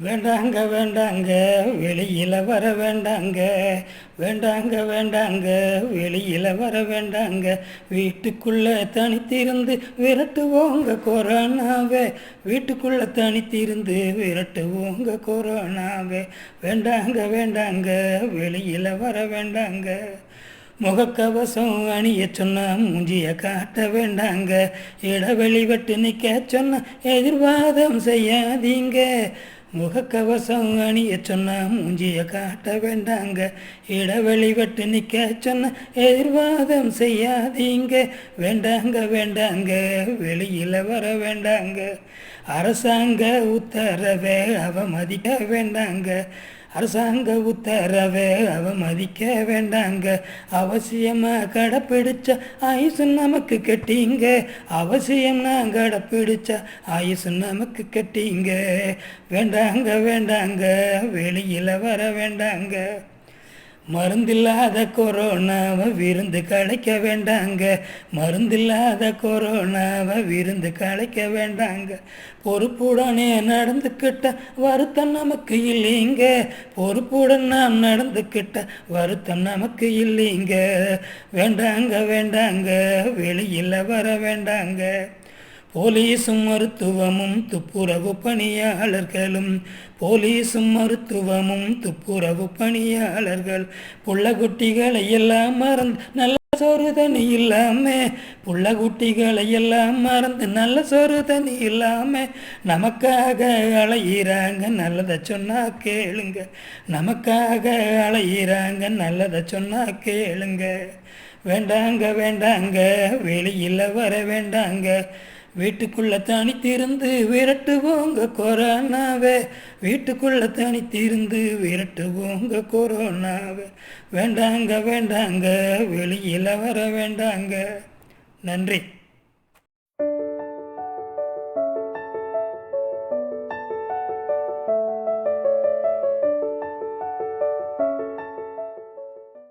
வேண்டாங்க வேண்டாங்க வெளியில் வர வேண்டாங்க, வேண்டாங்க வேண்டாங்க வெளியில் வர வேண்டாங்க, வீட்டுக்குள்ளே தனித்திருந்து விரட்டுவோங்க கொரோனாவே, வீட்டுக்குள்ளே தனித்திருந்து விரட்டுவோங்க கொரோனாவே. வேண்டாங்க வேண்டாங்க வெளியில் வர வேண்டாங்க, முகக்கவசம் அணிய சொன்னா மூஞ்சிய காட்ட வேண்டாங்க, இடைவெளி விட்டு நிற்க சொன்னா எதிர்வாதம் செய்யாதீங்க. முகக்கவசம் அணிய சொன்னா மூஞ்சிய காட்ட வேண்டாங்க, இடைவெளி விட்டு நிற்க சொன்னா எதிர்வாதம் செய்யாதீங்க. வேண்டாங்க வேண்டாங்க வெளியில் வர வேண்டாங்க, அரசாங்க உத்தரவை அவமதிக்க வேண்டாங்க, அரசாங்க உத்தரவை அவமதிக்க வேண்டாங்க. அவசியமாக கடைப்பிடிச்ச ஆயுசு நமக்கு கட்டிங்க, அவசியம்னா கடைப்பிடிச்ச ஆயுசு நமக்கு கட்டிங்க. வேண்டாங்க வேண்டாங்க வெளியில் வர வேண்டாங்க, மருந்தில்லாத கொரோனாவை விருந்து கலைக்க வேண்டாங்க, மருந்தில்லாத கொரோனாவை விருந்து கலைக்க வேண்டாங்க. பொறுப்புடனே நடந்துக்கிட்ட வருத்தம் நமக்கு இல்லைங்க, பொறுப்புடன் நாம் நடந்துக்கிட்ட வருத்தம் நமக்கு இல்லைங்க. வேண்டாங்க வேண்டாங்க வெளியில் வர வேண்டாங்க, போலீஸும் மருத்துவமும் துப்புரவு பணியாளர்களும், போலீஸும் மருத்துவமும் துப்புரவு பணியாளர்கள் புள்ளக்குட்டிகளை எல்லாம் மறந்து நல்ல சோறு தண்ணி இல்லாம, புள்ளக்குட்டிகளை எல்லாம் மறந்து நல்ல சோறு தண்ணி இல்லாம நமக்காக அலையிறாங்க, நல்லதை சொன்னா கேளுங்க, நமக்காக அலையிறாங்க, நல்லதை சொன்னா கேளுங்க. வேண்டாங்க வேண்டாங்க வெளியில் வர வேண்டாங்க, வீட்டுக்குள்ளே தனித்திருந்து விரட்டுவோங்க கொரோனாவை, வீட்டுக்குள்ளே தனித்திருந்து விரட்டுவோங்க கொரோனாவை. வேண்டாங்க வேண்டாங்க வெளியில் வர வேண்டாங்க. நன்றி.